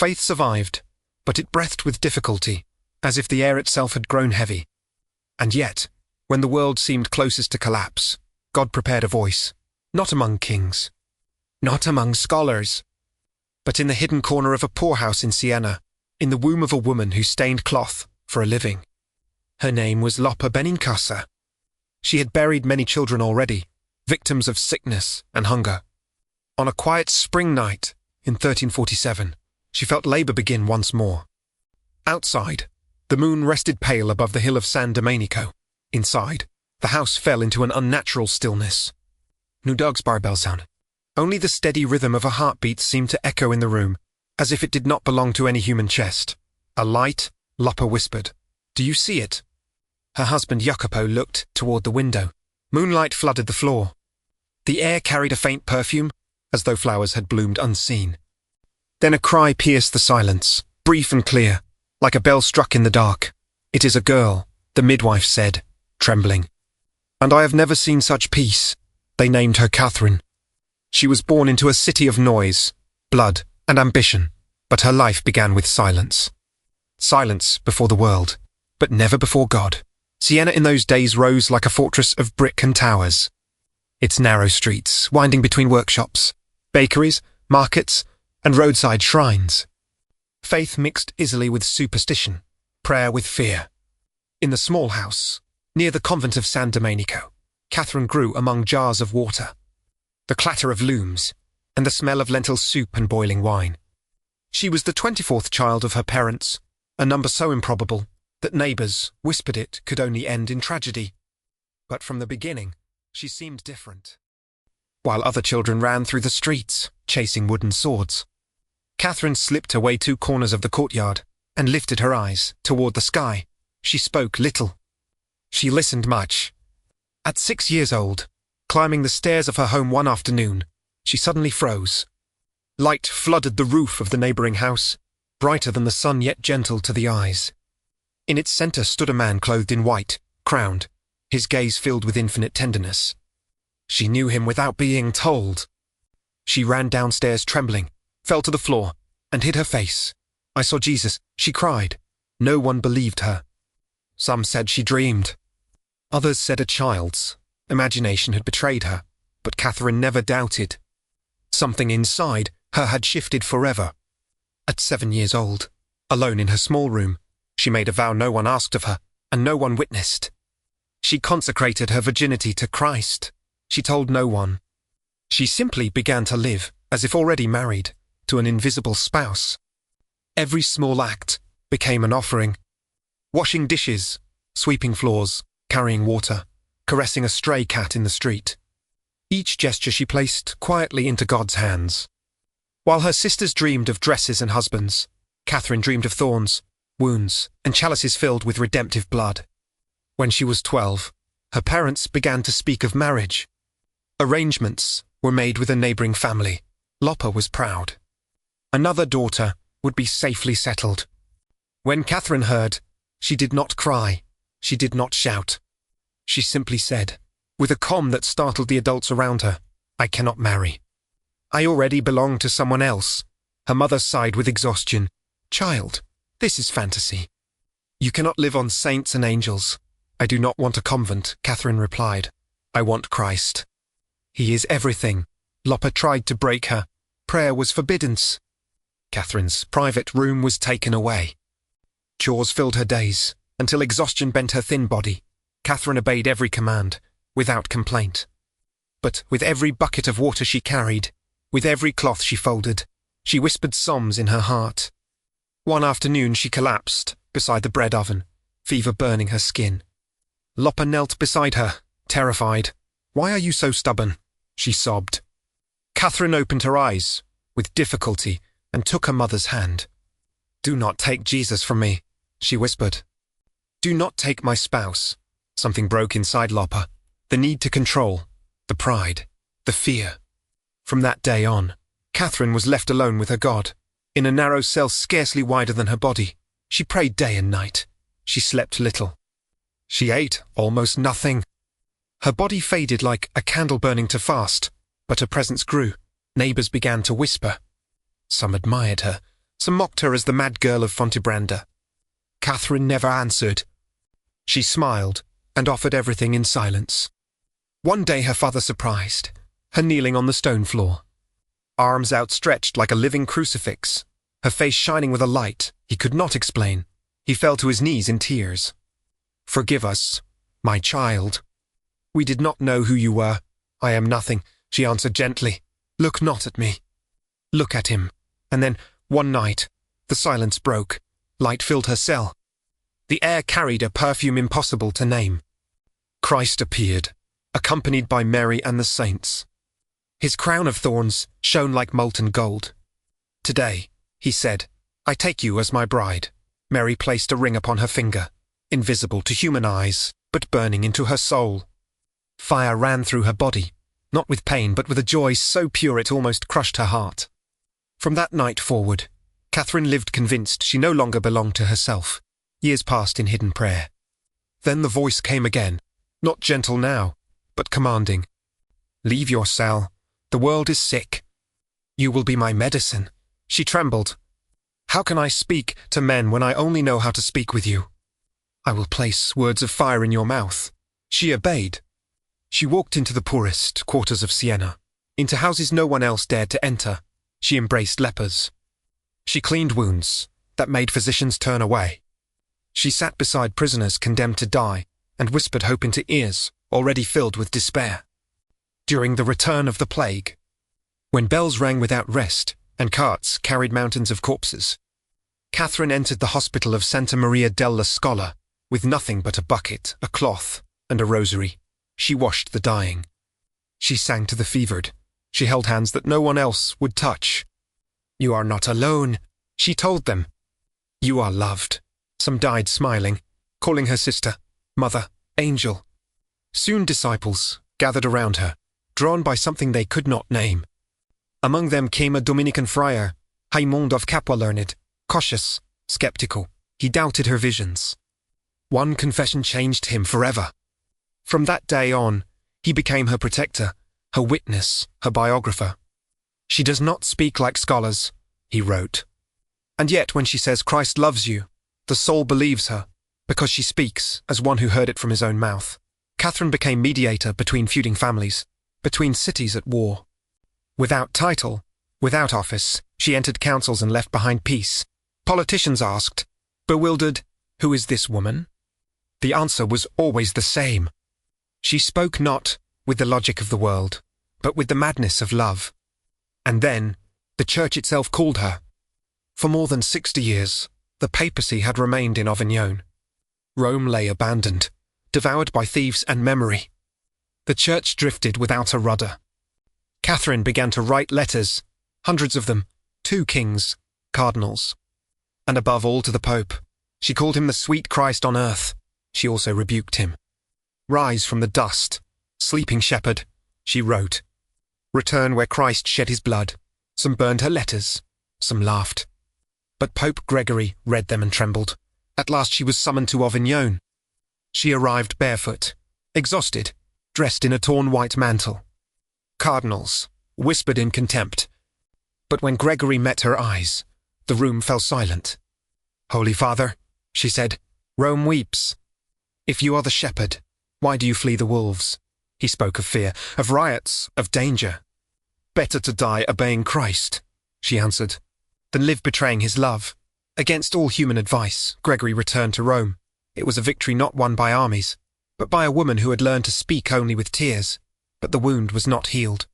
Faith survived, but it breathed with difficulty, as if the air itself had grown heavy. And yet, when the world seemed closest to collapse, God prepared a voice, not among kings, not among scholars, but in the hidden corner of a poorhouse in Siena, in the womb of a woman who stained cloth for a living. Her name was Lopa Benincasa. She had buried many children already, victims of sickness and hunger. On a quiet spring night in 1347, she felt labour begin once more. Outside, the moon rested pale above the hill of San Domenico. Inside, the house fell into an unnatural stillness. No dog's barbell sound. Only the steady rhythm of a heartbeat seemed to echo in the room, as if it did not belong to any human chest. A light, Lopa whispered, "Do you see it?" Her husband Jacopo looked toward the window. Moonlight flooded the floor. The air carried a faint perfume, as though flowers had bloomed unseen. Then a cry pierced the silence, brief and clear, like a bell struck in the dark. "It is a girl," the midwife said, trembling. "And I have never seen such peace." They named her Catherine. She was born into a city of noise, blood, and ambition, but her life began with silence. Silence before the world, but never before God. Siena in those days rose like a fortress of brick and towers. Its narrow streets, winding between workshops, bakeries, markets, and roadside shrines. Faith mixed easily with superstition, prayer with fear. In the small house, near the convent of San Domenico, Catherine grew among jars of water, the clatter of looms, and the smell of lentil soup and boiling wine. She was the 24th child of her parents, a number so improbable that neighbours whispered it could only end in tragedy. But from the beginning, she seemed different. While other children ran through the streets, chasing wooden swords, Catherine slipped away 2 corners of the courtyard and lifted her eyes toward the sky. She spoke little. She listened much. At 6 years old, climbing the stairs of her home one afternoon, she suddenly froze. Light flooded the roof of the neighbouring house, brighter than the sun yet gentle to the eyes. In its centre stood a man clothed in white, crowned, his gaze filled with infinite tenderness. She knew him without being told. She ran downstairs trembling, fell to the floor, and hid her face. "I saw Jesus," she cried. No one believed her. Some said she dreamed. Others said a child's imagination had betrayed her, but Catherine never doubted. Something inside her had shifted forever. At 7 years old, alone in her small room, she made a vow no one asked of her, and no one witnessed. She consecrated her virginity to Christ. She told no one. She simply began to live, as if already married, to an invisible spouse. Every small act became an offering. Washing dishes, sweeping floors, carrying water, caressing a stray cat in the street. Each gesture she placed quietly into God's hands. While her sisters dreamed of dresses and husbands, Catherine dreamed of thorns, wounds, and chalices filled with redemptive blood. When she was 12, her parents began to speak of marriage. Arrangements were made with a neighbouring family. Lopa was proud. Another daughter would be safely settled. When Catherine heard, she did not cry, she did not shout. She simply said, with a calm that startled the adults around her, "I cannot marry. I already belong to someone else." Her mother sighed with exhaustion. "Child, this is fantasy. You cannot live on saints and angels." "I do not want a convent," Catherine replied. "I want Christ. He is everything." Lopa tried to break her. Prayer was forbidden. Catherine's private room was taken away. Chores filled her days, until exhaustion bent her thin body. Catherine obeyed every command, without complaint. But with every bucket of water she carried, with every cloth she folded, she whispered psalms in her heart. One afternoon she collapsed beside the bread oven, fever burning her skin. Lopa knelt beside her, terrified. "Why are you so stubborn?" she sobbed. Catherine opened her eyes, with difficulty, and took her mother's hand. "Do not take Jesus from me," she whispered. "Do not take my spouse." Something broke inside Lopa. The need to control, the pride, the fear. From that day on, Catherine was left alone with her God, in a narrow cell scarcely wider than her body. She prayed day and night. She slept little. She ate almost nothing. Her body faded like a candle burning to fast, but her presence grew. Neighbours began to whisper. Some admired her, Some mocked her as the mad girl of Fontebranda. Catherine never answered. She smiled and offered everything in silence. One day her father surprised, her kneeling on the stone floor, arms outstretched like a living crucifix, her face shining with a light he could not explain. He fell to his knees in tears. "Forgive us, my child. We did not know who you were. I am nothing," she answered gently. "Look not at me. Look at him." And then, one night, the silence broke. Light filled her cell. The air carried a perfume impossible to name. Christ appeared, accompanied by Mary and the saints. His crown of thorns shone like molten gold. "Today," he said, "I take you as my bride." Mary placed a ring upon her finger, invisible to human eyes, but burning into her soul. Fire ran through her body, not with pain, but with a joy so pure it almost crushed her heart. From that night forward, Catherine lived convinced she no longer belonged to herself. Years passed in hidden prayer. Then the voice came again, not gentle now, but commanding. "Leave your cell. The world is sick. You will be my medicine." She trembled. "How can I speak to men when I only know how to speak with you?" "I will place words of fire in your mouth." She obeyed. She walked into the poorest quarters of Siena, into houses no one else dared to enter. She embraced lepers. She cleaned wounds that made physicians turn away. She sat beside prisoners condemned to die and whispered hope into ears already filled with despair. During the return of the plague, when bells rang without rest and carts carried mountains of corpses, Catherine entered the hospital of Santa Maria della Scala with nothing but a bucket, a cloth, and a rosary. She washed the dying. She sang to the fevered. She held hands that no one else would touch. "You are not alone," she told them. "You are loved." Some died smiling, calling her sister, mother, angel. Soon disciples gathered around her, drawn by something they could not name. Among them came a Dominican friar, Raymond of Capua learned, cautious, skeptical. He doubted her visions. One confession changed him forever. From that day on, he became her protector, her witness, her biographer. "She does not speak like scholars," he wrote. And yet when she says Christ loves you, the soul believes her, because she speaks as one who heard it from his own mouth. Catherine became mediator between feuding families, between cities at war. Without title, without office, she entered councils and left behind peace. Politicians asked, bewildered, "Who is this woman?" The answer was always the same. She spoke not with the logic of the world, but with the madness of love. And then, the church itself called her. For more than 60 years, the papacy had remained in Avignon. Rome lay abandoned, devoured by thieves and memory. The church drifted without a rudder. Catherine began to write letters, hundreds of them, to kings, cardinals, and above all to the Pope. She called him the sweet Christ on earth. She also rebuked him. "Rise from the dust, sleeping shepherd," she wrote. "Return where Christ shed his blood." Some burned her letters, some laughed. But Pope Gregory read them and trembled. At last she was summoned to Avignon. She arrived barefoot, exhausted, dressed in a torn white mantle. Cardinals whispered in contempt. But when Gregory met her eyes, the room fell silent. "Holy Father," she said, "Rome weeps. If you are the shepherd, why do you flee the wolves?" He spoke of fear, of riots, of danger. "Better to die obeying Christ," she answered, "than live betraying his love." Against all human advice, Gregory returned to Rome. It was a victory not won by armies, but by a woman who had learned to speak only with tears. But the wound was not healed.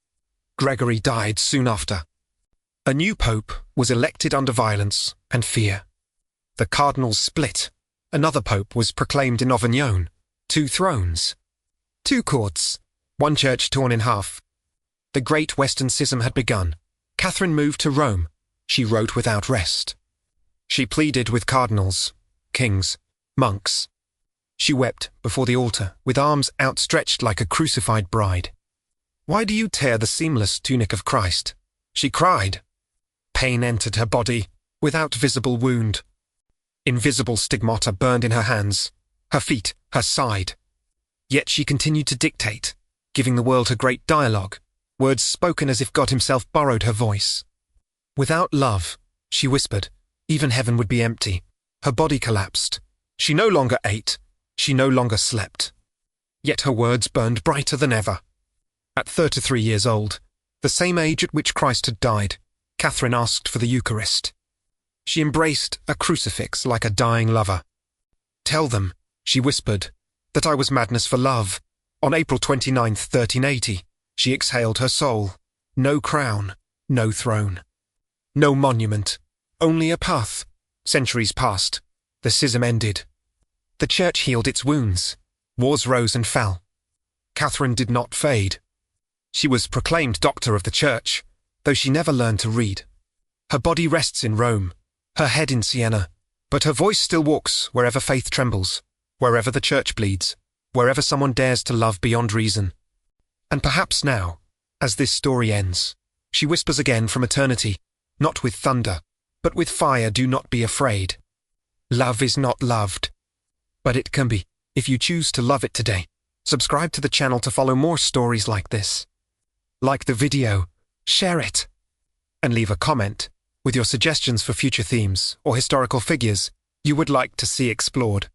Gregory died soon after. A new pope was elected under violence and fear. The cardinals split. Another pope was proclaimed in Avignon. 2 thrones. 2 courts. 1 church torn in half. The Great Western Schism had begun. Catherine moved to Rome. She wrote without rest. She pleaded with cardinals, kings, monks. She wept before the altar, with arms outstretched like a crucified bride. "Why do you tear the seamless tunic of Christ?" she cried. Pain entered her body, without visible wound. Invisible stigmata burned in her hands, her feet, her side. Yet she continued to dictate, giving the world her great dialogue, words spoken as if God himself borrowed her voice. "Without love," she whispered, Even heaven would be empty. Her body collapsed. She no longer ate. She no longer slept. Yet her words burned brighter than ever. At 33 years old, the same age at which Christ had died, Catherine asked for the Eucharist. She embraced a crucifix like a dying lover. "Tell them," she whispered, "that I was madness for love." On April 29th, 1380, she exhaled her soul. No crown, no throne. No monument, only a path. Centuries passed. The schism ended. The Church healed its wounds. Wars rose and fell. Catherine did not fade. She was proclaimed Doctor of the Church, though she never learned to read. Her body rests in Rome, her head in Siena, but her voice still walks wherever faith trembles, wherever the Church bleeds, wherever someone dares to love beyond reason. And perhaps now, as this story ends, she whispers again from eternity, not with thunder, but with fire, "Do not be afraid." Love is not loved, but it can be, if you choose to love it today. Subscribe to the channel to follow more stories like this. Like the video, share it, and leave a comment with your suggestions for future themes or historical figures you would like to see explored.